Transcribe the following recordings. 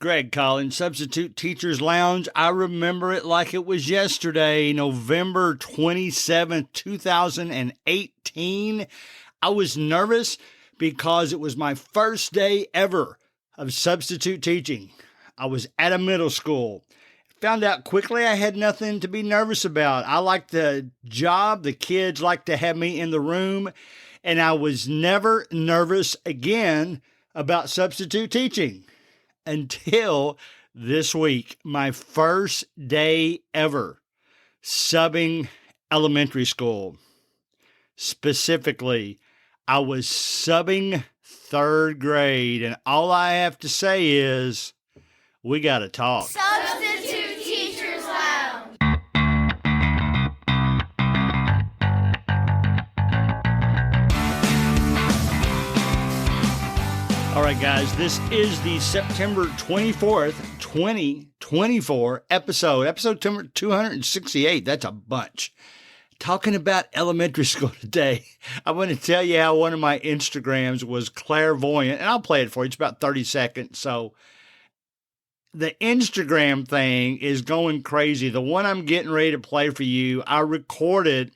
Greg Collins, Substitute Teachers Lounge. I remember it like it was yesterday, November 27th, 2018. I was nervous because it was my first day ever of substitute teaching. I was at a middle school. Found out quickly I had nothing to be nervous about. I liked the job. The kids liked to have me in the room. And I was never nervous again about substitute teaching until this week, my first day ever subbing elementary school. Specifically, I was subbing third grade, and all I have to say is, we got to talk. Substitute Teachers Lounge. All right, guys, this is the September 24th, 2024 episode 268. That's a bunch. Talking about elementary school today. I want to tell you how one of my Instagrams was clairvoyant, and I'll play it for you. It's about 30 seconds. So the Instagram thing is going crazy. The one I'm getting ready to play for you, I recorded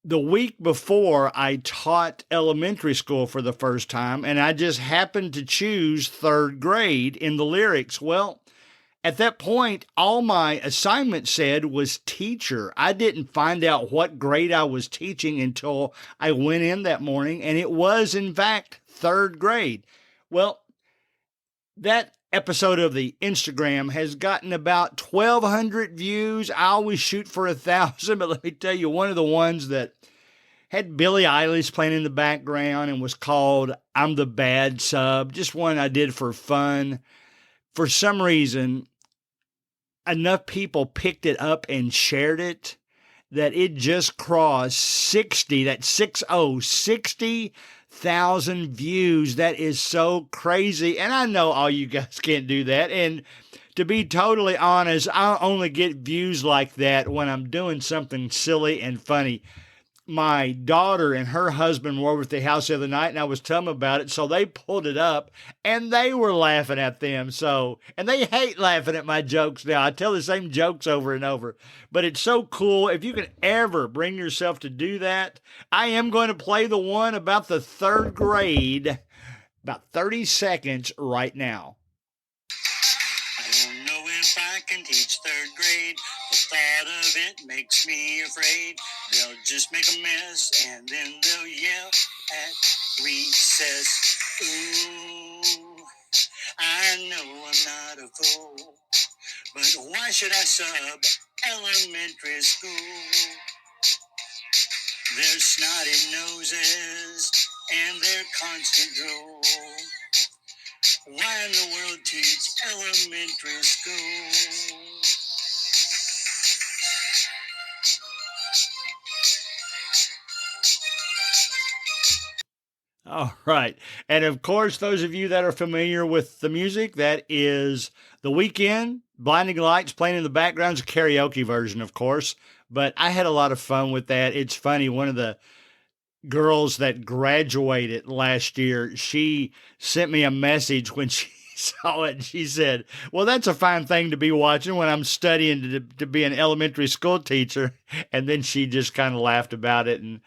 the week before I taught elementary school for the first time, and I just happened to choose third grade in the lyrics. Well, at that point, all my assignment said was teacher. I didn't find out what grade I was teaching until I went in that morning, and it was, in fact, third grade. Well, that episode of the Instagram has gotten about 1,200 views. I always shoot for 1,000, but let me tell you, one of the ones that had Billie Eilish playing in the background and was called I'm the Bad Sub, just one I did for fun. For some reason, enough people picked it up and shared it that it just crossed 60,000 views. That is so crazy. And I know all you guys can't do that. And to be totally honest, I only get views like that when I'm doing something silly and funny. My daughter and her husband were over at the house the other night, and I was telling them about it. So they pulled it up, and they were laughing at them. And they hate laughing at my jokes now. I tell the same jokes over and over. But it's so cool. If you can ever bring yourself to do that, I am going to play the one about the third grade, about 30 seconds right now. I don't know if I can teach third grade. The thought of it makes me afraid. They'll just make a mess and then they'll yell at recess. Ooh, I know I'm not a fool, but why should I sub elementary school? Their snotty noses and their constant drool. Why in the world teach elementary school? All right. And of course, those of you that are familiar with the music, that is The Weeknd, Blinding Lights playing in the background. It's a karaoke version, of course. But I had a lot of fun with that. It's funny. One of the girls that graduated last year, she sent me a message when she saw it. She said, well, that's a fine thing to be watching when I'm studying to be an elementary school teacher. And then she just kind of laughed about it. And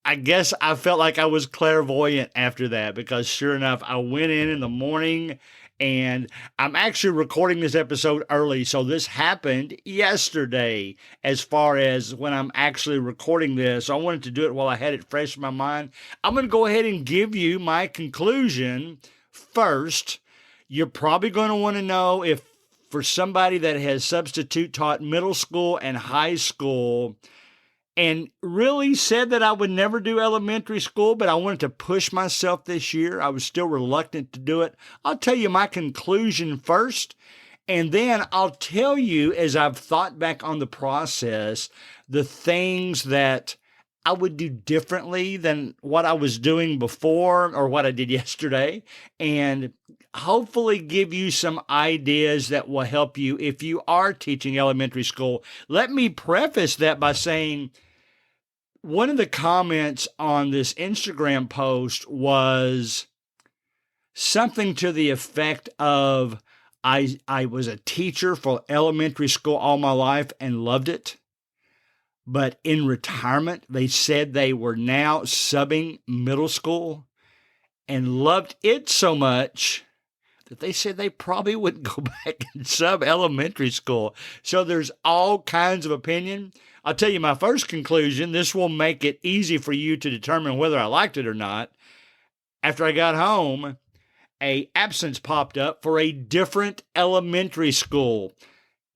I guess I felt like I was clairvoyant after that, because sure enough, I went in the morning, and I'm actually recording this episode early. So this happened yesterday as far as when I'm actually recording this. I wanted to do it while I had it fresh in my mind. I'm going to go ahead and give you my conclusion first. You're probably going to want to know if, for somebody that has substitute taught middle school and high school, and really said that I would never do elementary school, but I wanted to push myself this year. I was still reluctant to do it. I'll tell you my conclusion first, and then I'll tell you, as I've thought back on the process, the things that I would do differently than what I was doing before or what I did yesterday, and hopefully give you some ideas that will help you if you are teaching elementary school. Let me preface that by saying, one of the comments on this Instagram post was something to the effect of, I was a teacher for elementary school all my life and loved it. But in retirement, they said they were now subbing middle school and loved it so much that they said they probably wouldn't go back and sub elementary school. So there's all kinds of opinion. I'll tell you my first conclusion. This will make it easy for you to determine whether I liked it or not. After I got home, a absence popped up for a different elementary school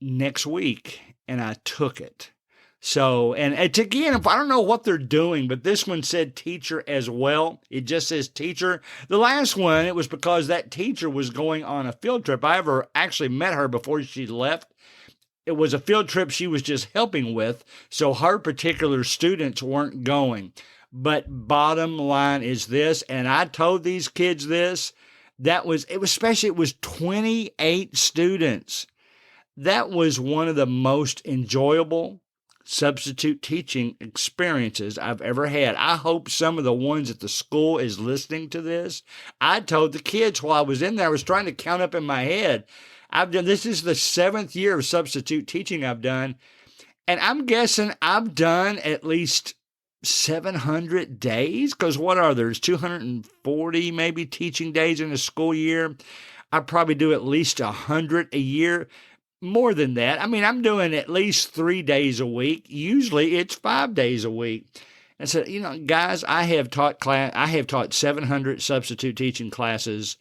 next week, and I took it. So, and it's again, I don't know what they're doing, but this one said teacher as well. It just says teacher. The last one, it was because that teacher was going on a field trip. I ever actually met her before she left. It was a field trip she was just helping with, so her particular students weren't going. But bottom line is this, and I told these kids this, it was 28 students. That was one of the most enjoyable substitute teaching experiences I've ever had. I hope some of the ones at the school is listening to this. I told the kids while I was in there, I was trying to count up in my head. This is the 7th year of substitute teaching I've done, and I'm guessing I've done at least 700 days, because what are there's 240 maybe teaching days in a school year. I probably do at least 100 a year. More than that. I mean, I'm doing at least 3 days a week. Usually it's 5 days a week. And so, guys, I have taught 700 substitute teaching classes,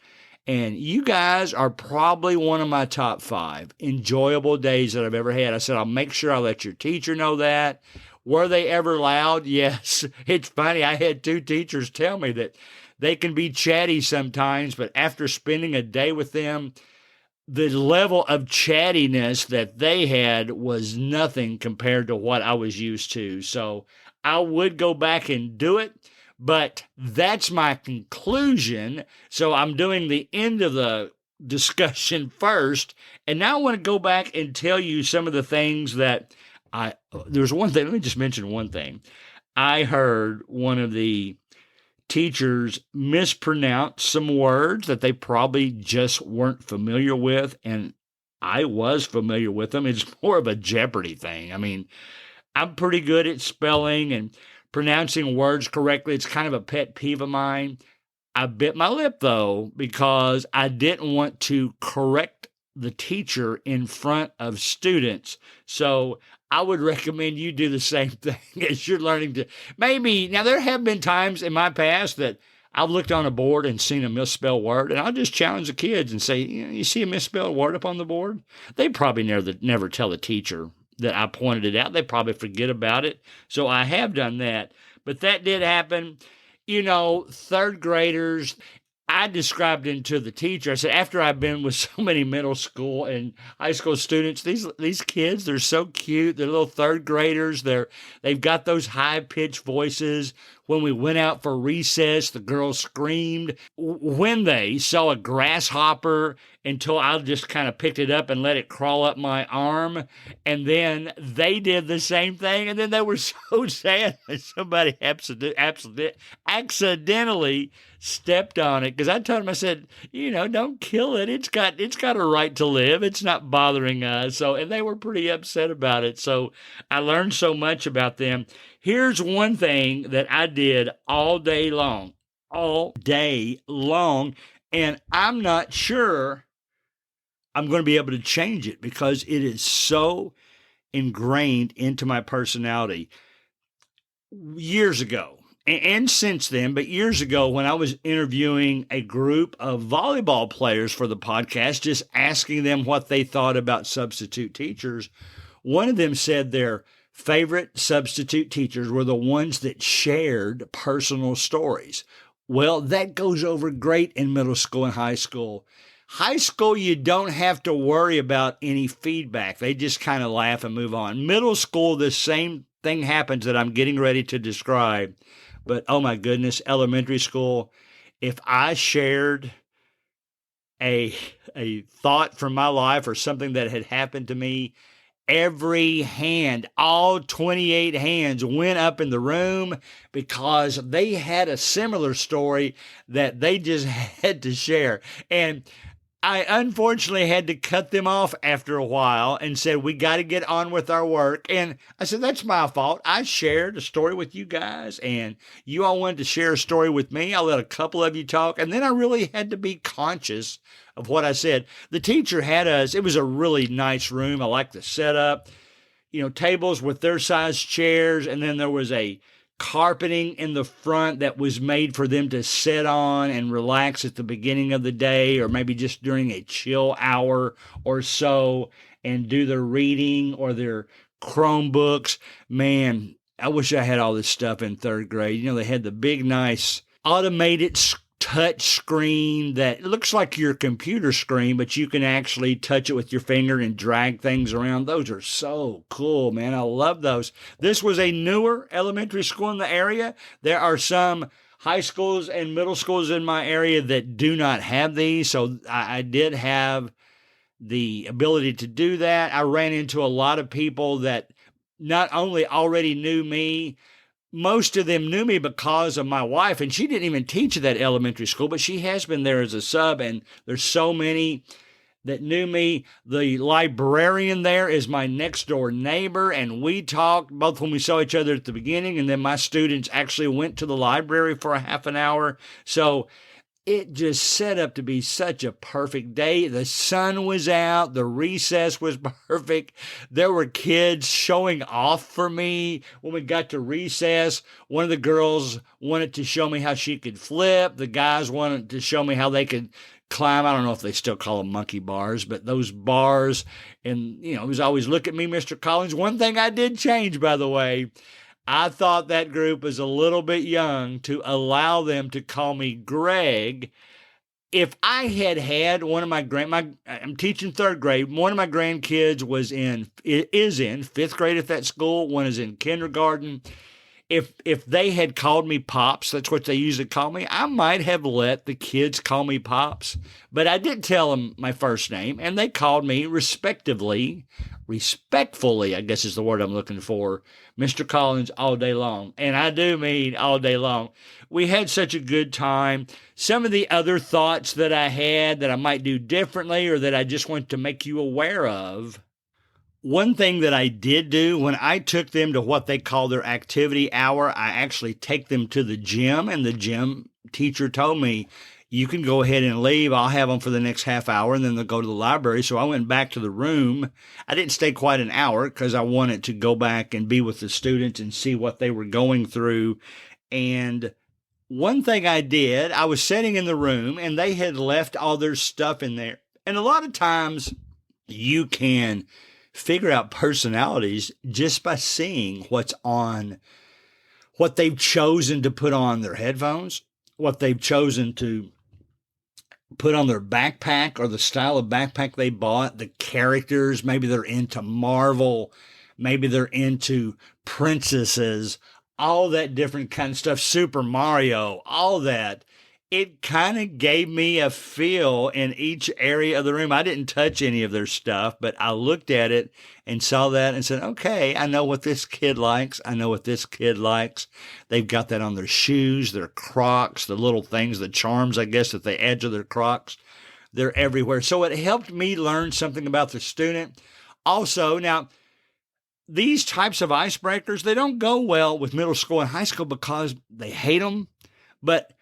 and you guys are probably one of my top 5 enjoyable days that I've ever had. I said, I'll make sure I let your teacher know that. Were they ever loud? Yes. It's funny. I had 2 teachers tell me that they can be chatty sometimes, but after spending a day with them, the level of chattiness that they had was nothing compared to what I was used to. So I would go back and do it, but that's my conclusion. So I'm doing the end of the discussion first. And now I want to go back and tell you some of the things that there's one thing. Let me just mention one thing. I heard one of the teachers mispronounce some words that they probably just weren't familiar with, and I was familiar with them. It's more of a Jeopardy thing. I mean, I'm pretty good at spelling and pronouncing words correctly. It's kind of a pet peeve of mine. I bit my lip, though, because I didn't want to correct the teacher in front of students. So I would recommend you do the same thing as you're learning to maybe. Now, there have been times in my past that I've looked on a board and seen a misspelled word, and I'll just challenge the kids and say, you see a misspelled word up on the board? They probably never tell the teacher that I pointed it out. They probably forget about it. So I have done that. But that did happen. 3rd graders, I described it to the teacher. I said, after I've been with so many middle school and high school students, these kids, they're so cute. They're little 3rd graders. They've got those high-pitched voices. When we went out for recess, the girls screamed when they saw a grasshopper until I just kind of picked it up and let it crawl up my arm. And then they did the same thing. And then they were so sad that somebody accidentally stepped on it. Because I told them, I said, don't kill it. It's got a right to live. It's not bothering us. And they were pretty upset about it. So I learned so much about them. Here's one thing that I did all day long, and I'm not sure I'm going to be able to change it because it is so ingrained into my personality. Years ago, and since then, but years ago when I was interviewing a group of volleyball players for the podcast, just asking them what they thought about substitute teachers, one of them said their favorite substitute teachers were the ones that shared personal stories. Well, that goes over great in middle school and high school. High school, you don't have to worry about any feedback. They just kind of laugh and move on. Middle school, the same thing happens that I'm getting ready to describe. But, oh my goodness, elementary school, if I shared a thought from my life or something that had happened to me, every hand, all 28 hands went up in the room because they had a similar story that they just had to share. And I unfortunately had to cut them off after a while and said, we got to get on with our work. And I said, that's my fault. I shared a story with you guys and you all wanted to share a story with me. I let a couple of you talk. And then I really had to be conscious of what I said. The teacher had us, it was a really nice room. I like the setup, tables with their size chairs. And then there was a carpeting in the front that was made for them to sit on and relax at the beginning of the day, or maybe just during a chill hour or so and do their reading or their Chromebooks. Man, I wish I had all this stuff in third grade. They had the big, nice automated touch screen that looks like your computer screen, but you can actually touch it with your finger and drag things around. Those are so cool, man. I love those. This was a newer elementary school in the area. There are some high schools and middle schools in my area that do not have these, so I did have the ability to do that. I ran into a lot of people that not only already knew me, most of them knew me because of my wife, and she didn't even teach at that elementary school, but she has been there as a sub, and there's so many that knew me. The librarian there is my next door neighbor, and we talked both when we saw each other at the beginning, and then my students actually went to the library for a half an hour. So it just set up to be such a perfect day. The sun was out. The recess was perfect. There were kids showing off for me when we got to recess. One of the girls wanted to show me how she could flip. The guys wanted to show me how they could climb. I don't know if they still call them monkey bars, but those bars. And, it was always, look at me, Mr. Collins. One thing I did change, by the way, I thought that group was a little bit young to allow them to call me Greg. If I had one of I'm teaching third grade. One of my grandkids is in fifth grade at that school. One is in kindergarten. If they had called me Pops, that's what they usually call me, I might have let the kids call me Pops. But I did tell them my first name, and they called me respectfully, I guess is the word I'm looking for, Mr. Collins all day long. And I do mean all day long. We had such a good time. Some of the other thoughts that I had that I might do differently or that I just want to make you aware of. One thing that I did do when I took them to what they call their activity hour, I actually take them to the gym, and the gym teacher told me, you can go ahead and leave. I'll have them for the next half hour, and then they'll go to the library. So I went back to the room. I didn't stay quite an hour because I wanted to go back and be with the students and see what they were going through. And one thing I did, I was sitting in the room, and they had left all their stuff in there. And a lot of times you can figure out personalities just by seeing what's on, what they've chosen to put on their headphones, what they've chosen to put on their backpack or the style of backpack they bought, the characters. Maybe they're into Marvel, maybe they're into princesses, all that different kind of stuff, Super Mario, all that. It kind of gave me a feel in each area of the room. I didn't touch any of their stuff, but I looked at it and saw that and said, okay, I know what this kid likes. I know what this kid likes. They've got that on their shoes, their Crocs, the little things, the charms, I guess, that they add to their Crocs. They're everywhere. So it helped me learn something about the student. Also, now, these types of icebreakers, they don't go well with middle school and high school because they hate them. But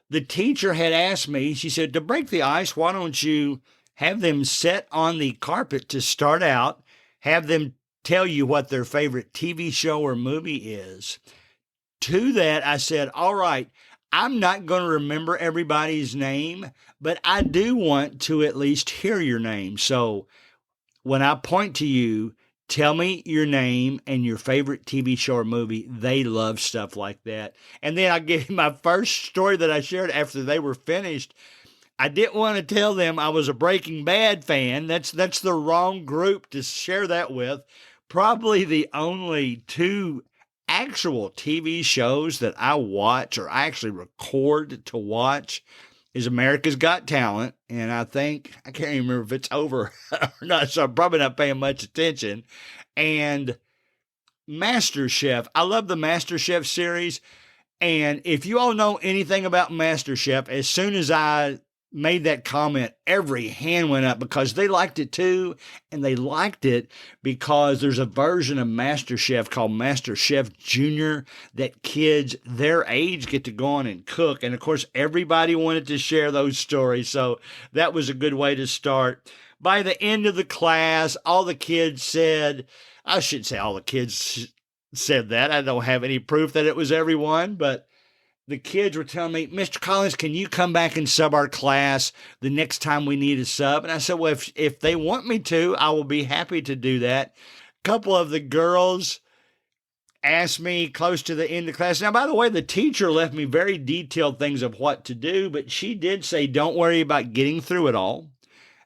the teacher had asked me, she said, to break the ice, why don't you have them sit on the carpet to start out, have them tell you what their favorite TV show or movie is. To that, I said, all right, I'm not going to remember everybody's name, but I do want to at least hear your name. So when I point to you, tell me your name and your favorite TV show or movie. They love stuff like that. And then I gave my first story that I shared after they were finished. I didn't want to tell them I was a Breaking Bad fan. That's the wrong group to share that with. Probably the only two actual TV shows that I watch or I actually record to watch is America's Got Talent. And I can't even remember if it's over or not, so I'm probably not paying much attention. And MasterChef. I love the MasterChef series. And if you all know anything about MasterChef, as soon as I made that comment, every hand went up because they liked it too. And they liked it because there's a version of MasterChef called MasterChef Junior that kids their age get to go on and cook. And of course, everybody wanted to share those stories. So that was a good way to start. By the end of the class, all the kids said, I shouldn't say all the kids said that. I don't have any proof that it was everyone, but the kids were telling me, Mr. Collins, can you come back and sub our class the next time we need a sub? And I said, well, if they want me to, I will be happy to do that. A couple of the girls asked me close to the end of class. Now, by the way, the teacher left me very detailed things of what to do, but she did say, don't worry about getting through it all.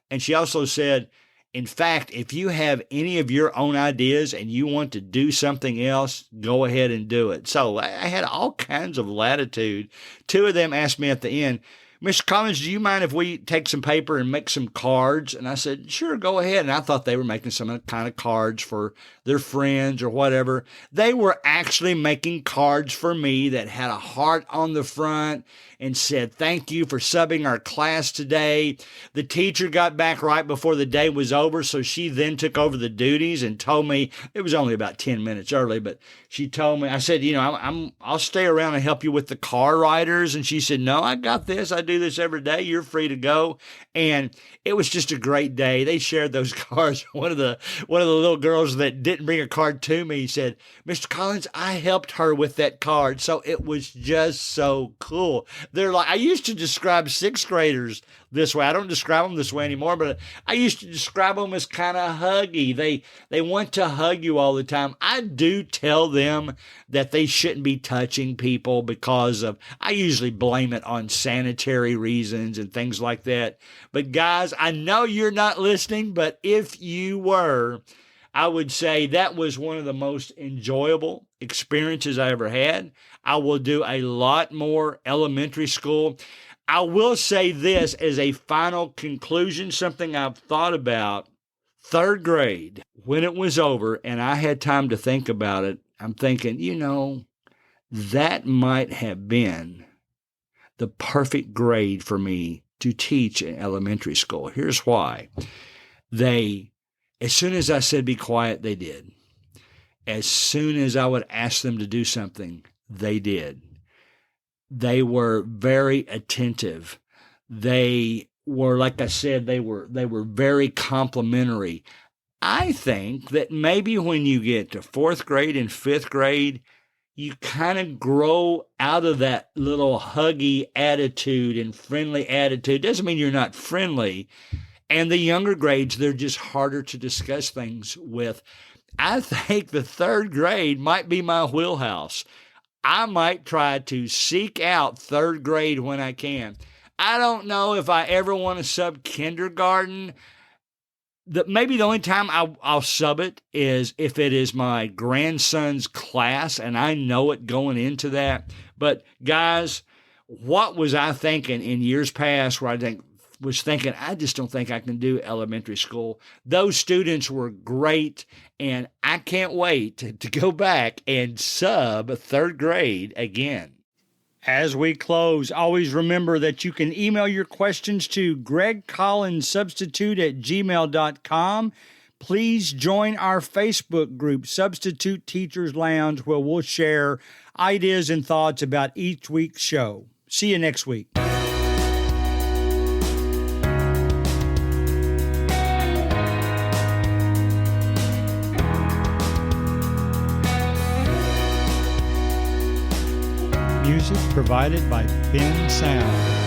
And she also said, in fact, if you have any of your own ideas and you want to do something else, go ahead and do it. So I had all kinds of latitude. Two of them asked me at the end, Mr. Collins, do you mind if we take some paper and make some cards? And I said, sure, go ahead. And I thought they were making some kind of cards for their friends or whatever. They were actually making cards for me that had a heart on the front and said, thank you for subbing our class today. The teacher got back right before the day was over, so she then took over the duties and told me, it was only about 10 minutes early, but she told me, I said, I'll stay around and help you with the car riders. And she said, no, I got this. I do this every day. You're free to go. And it was just a great day. They shared those cards. One of the little girls that didn't bring a card to me said, Mr. Collins, I helped her with that card. So it was just so cool. They're like, I used to describe sixth graders this way. I don't describe them this way anymore, but I used to describe them as kind of huggy. They want to hug you all the time. I do tell them that they shouldn't be touching people because I usually blame it on sanitary reasons and things like that. But guys, I know you're not listening, but if you were, I would say that was one of the most enjoyable experiences I ever had. I will do a lot more elementary school. I will say this as a final conclusion, something I've thought about. Third grade, when it was over and I had time to think about it, I'm thinking, that might have been the perfect grade for me to teach in elementary school. Here's why. As soon as I said be quiet, they did. As soon as I would ask them to do something, they did. They were very attentive. They were, like I said, they were very complimentary. I think that maybe when you get to fourth grade and fifth grade, you kind of grow out of that little huggy attitude and friendly attitude. Doesn't mean you're not friendly. And the younger grades, they're just harder to discuss things with. I think the third grade might be my wheelhouse. I might try to seek out third grade when I can. I don't know if I ever want to sub kindergarten. Maybe the only time I'll sub it is if it is my grandson's class and I know it going into that. But guys, what was I thinking in years past where I was thinking, I just don't think I can do elementary school. Those students were great, and I can't wait to go back and sub third grade again. As we close, always remember that you can email your questions to gregcollinssubstitute@gmail.com. Please join our Facebook group, Substitute Teachers Lounge, where we'll share ideas and thoughts about each week's show. See you next week. Music provided by Ben Sound.